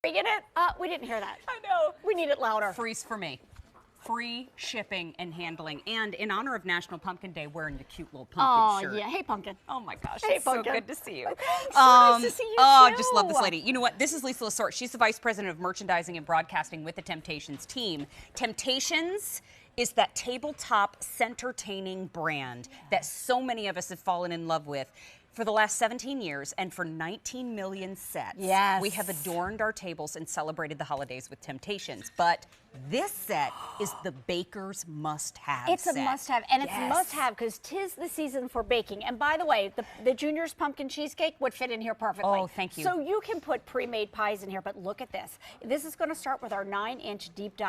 We get it? We didn't hear that. I know. We need it louder. Freeze for me. Free shipping and handling. And in honor of National Pumpkin Day, wearing the cute little pumpkin shirt. Oh, yeah. Hey, Pumpkin. Oh, my gosh. Hey, It's Pumpkin. so good to see you. So nice to see you, Oh, too. just love this lady. You know what? This is Lisa Lasort. She's the Vice President of Merchandising and Broadcasting with the Temp-Tations team. Temp-Tations is that tabletop, entertaining brand that so many of us have fallen in love with. For the last 17 years and for 19 million sets, we have adorned our tables and celebrated the holidays with Temp-Tations. But this set is the baker's must-have. It's a must-have, and it's a must-have because 'tis the season for baking. And by the way, the Junior's pumpkin cheesecake would fit in here perfectly. Oh, thank you. So you can put pre-made pies in here, but look at this. This is going to start with our 9-inch deep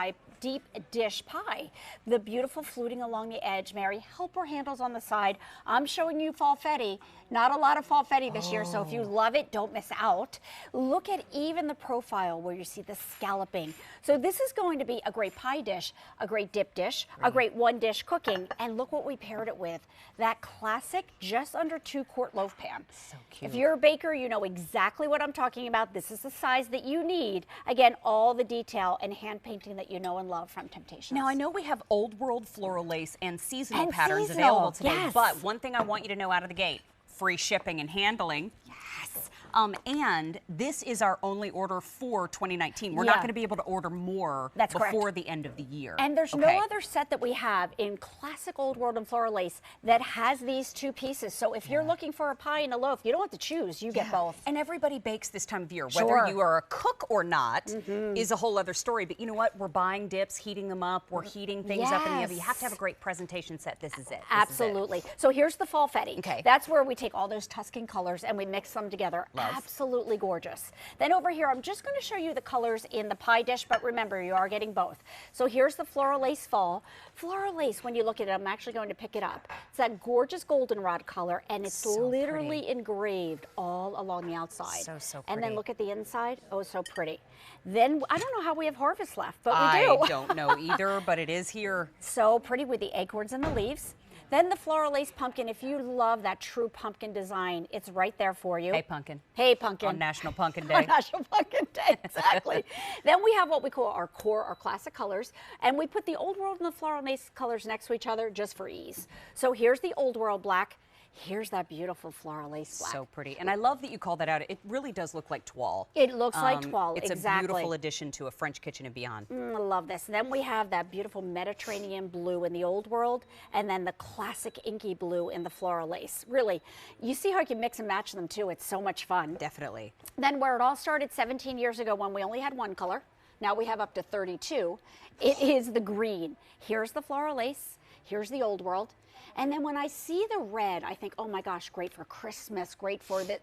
dish pie. The beautiful fluting along the edge, Mary. Helper handles on the side. I'm showing you falfetti. Not a lot of falfetti this year, so if you love it, don't miss out. Look at even the profile where you see the scalloping. So this is going to be a great pie dish, a great dip dish, a great one-dish cooking, and look what we paired it with. That classic, just under 2-quart loaf pan. So cute. If you're a baker, you know exactly what I'm talking about. This is the size that you need. Again, all the detail and hand painting that you know and love from Temp-Tations. Now, I know we have old world floral lace and seasonal patterns available today, but one thing I want you to know out of the gate, free shipping and handling. Yes. And this is our only order for 2019. We're not going to be able to order more before the end of the year. And there's no other set that we have in classic old world and floral lace that has these two pieces. So if you're looking for a pie and a loaf, you don't have to choose. You get both. And everybody bakes this time of year. Whether you are a cook or not is a whole other story. But you know what? We're buying dips, heating them up. We're heating things up in the oven. You have to have a great presentation set. This is it. Absolutely. So here's the falfetti. Okay. That's where we take all those Tuscan colors and we mix them together. Absolutely gorgeous. Then over here, I'm just going to show you the colors in the pie dish, but remember, you are getting both. So here's the floral lace fall. Floral lace, when you look at it, I'm actually going to pick it up. It's that gorgeous goldenrod color, and it's literally engraved all along the outside. So pretty. And then look at the inside. Oh, so pretty. Then, I don't know how we have harvest left, but we do. I don't know either, but it is here. So pretty with the acorns and the leaves. Then the floral lace pumpkin. If you love that true pumpkin design, it's right there for you. Hey, pumpkin. Hey, pumpkin. On National Pumpkin Day. On National Pumpkin Day, exactly. Then we have what we call our core, our classic colors, and we put the old world and the floral lace colors next to each other just for ease. So here's the old world black. Here's that beautiful floral lace black. So pretty. And I love that you call that out. It really does look like toile. It looks like toile, it's exactly. a beautiful addition to a French kitchen and beyond. I love this. And then we have that beautiful Mediterranean blue in the old world, and then the classic inky blue in the floral lace. Really, you see how you can mix and match them too. It's so much fun. Definitely. Then where it all started 17 years ago when we only had one color, now we have up to 32, it is the green. Here's the floral lace. Here's the old world. And then when I see the red, I think, oh my gosh, great for Christmas, great for the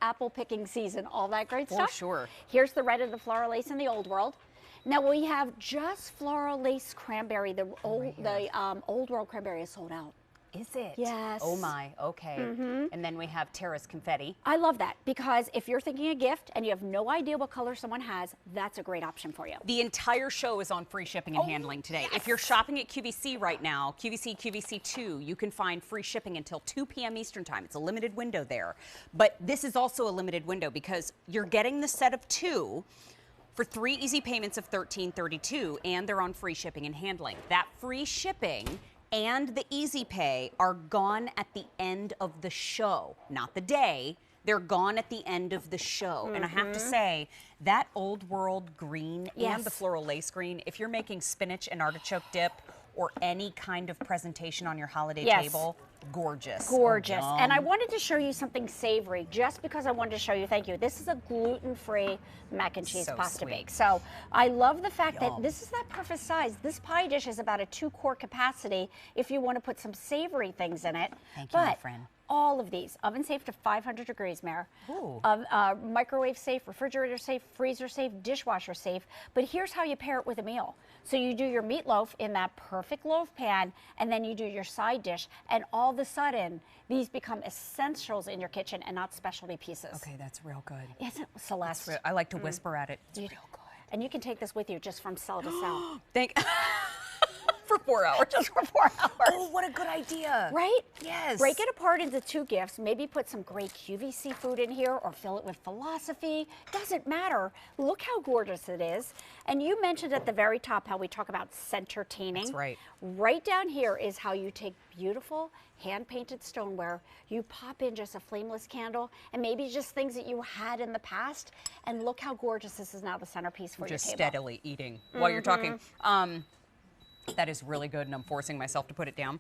apple picking season, all that great stuff. For sure. Here's the red of the floral lace in the old world. Now we have just floral lace cranberry. The old world cranberry is sold out. Is it? Yes. Oh my, okay. And then we have Terrace Confetti. I love that because if you're thinking a gift and you have no idea what color someone has, that's a great option for you. The entire show is on free shipping and handling today. If you're shopping at QVC right now, QVC2, you can find free shipping until 2 p.m. Eastern time. It's a limited window there. But this is also a limited window because you're getting the set of 2 for 3 easy payments of $13.32, and they're on free shipping and handling. That free shipping and the easy pay are gone at the end of the show, not the day. They're gone at the end of the show. And I have to say, that old world green and the floral lace green, if you're making spinach and artichoke dip or any kind of presentation on your holiday table, gorgeous. Gorgeous. And I wanted to show you something savory just because I wanted to show you, thank you. This is a gluten-free mac and cheese pasta bake. So I love the fact that this is that perfect size. This pie dish is about a 2-quart capacity if you want to put some savory things in it. Thank you, my friend. All of these, oven safe to 500 degrees, Mare. Microwave safe, refrigerator safe, freezer safe, dishwasher safe. But here's how you pair it with a meal. So you do your meatloaf in that perfect loaf pan, and then you do your side dish, and all of a sudden, these become essentials in your kitchen and not specialty pieces. Okay, that's real good. Isn't it, Celeste? I like to whisper at it. It's real good. And you can take this with you just from cell to cell. for 4 hours. Just for 4 hours. Oh, what a good idea. Right? Yes. Break it apart into 2 gifts. Maybe put some great QVC food in here or fill it with philosophy. Doesn't matter. Look how gorgeous it is. And you mentioned at the very top how we talk about centertaining. That's right. Right down here is how you take beautiful hand-painted stoneware, you pop in just a flameless candle and maybe just things that you had in the past, and look how gorgeous this is now the centerpiece for your Just table. steadily eating while you're talking. That is really good, and I'm forcing myself to put it down.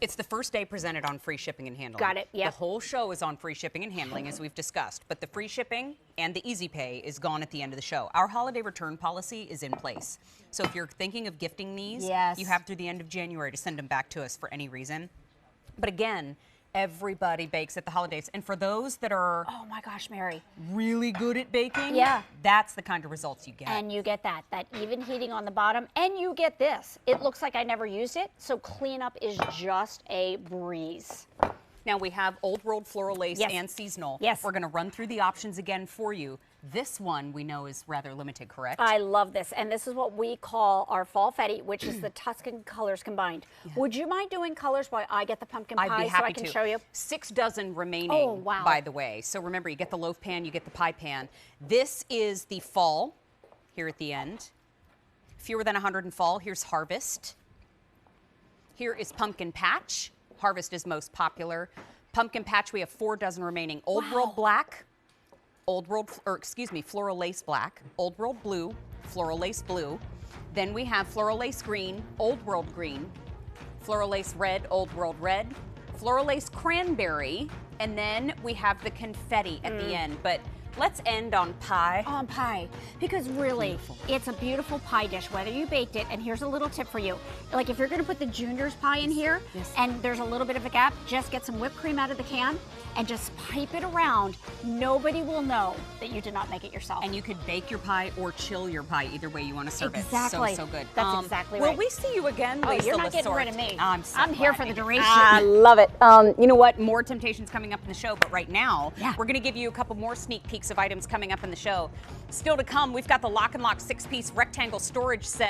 It's the first day presented on free shipping and handling. Got it, yep. The whole show is on free shipping and handling, as we've discussed, but the free shipping and the easy pay is gone at the end of the show. Our holiday return policy is in place. So if you're thinking of gifting these, Yes. you have through the end of January to send them back to us for any reason. But again, everybody bakes at the holidays. And for those that are Oh my gosh, Mary. really good at baking, Yeah. that's the kind of results you get. And you get that even heating on the bottom, and you get this. It looks like I never used it, so cleanup is just a breeze. Now we have old world floral lace Yes. and seasonal. Yes. We're going to run through the options again for you. This one we know is rather limited, correct? I love this, and this is what we call our fall fetty, which is the Tuscan colors combined. Would you mind doing colors while I get the pumpkin pie I'd be so I happy can to. show you? 6 dozen remaining, Oh, wow. by the way. So remember, you get the loaf pan, you get the pie pan. This is the fall here at the end. Fewer than 100 in fall. Here's harvest. Here is pumpkin patch. Harvest is most popular. Pumpkin patch, we have 4 dozen remaining. Old World black, floral lace black, old world blue, floral lace blue. Then we have floral lace green, old world green, floral lace red, old world red, floral lace cranberry, and then we have the confetti at the end. But let's end on pie. On pie, because really, it's a beautiful pie dish, whether you baked it. And here's a little tip for you. Like if you're gonna put the Junior's pie in here, and there's a little bit of a gap, just get some whipped cream out of the can and just pipe it around. Nobody will know that you did not make it yourself. And you could bake your pie or chill your pie, either way you want to serve Exactly. it. So good. That's exactly right. Will we see you again, Oh, Lisa you're not getting Lessort? rid of me. I'm so I'm here glad. for the duration. I love it. You know what? More Temptations coming up in the show, but right now, we're going to give you a couple more sneak peeks of items coming up in the show. Still to come, we've got the Lock and Lock 6-piece rectangle storage set.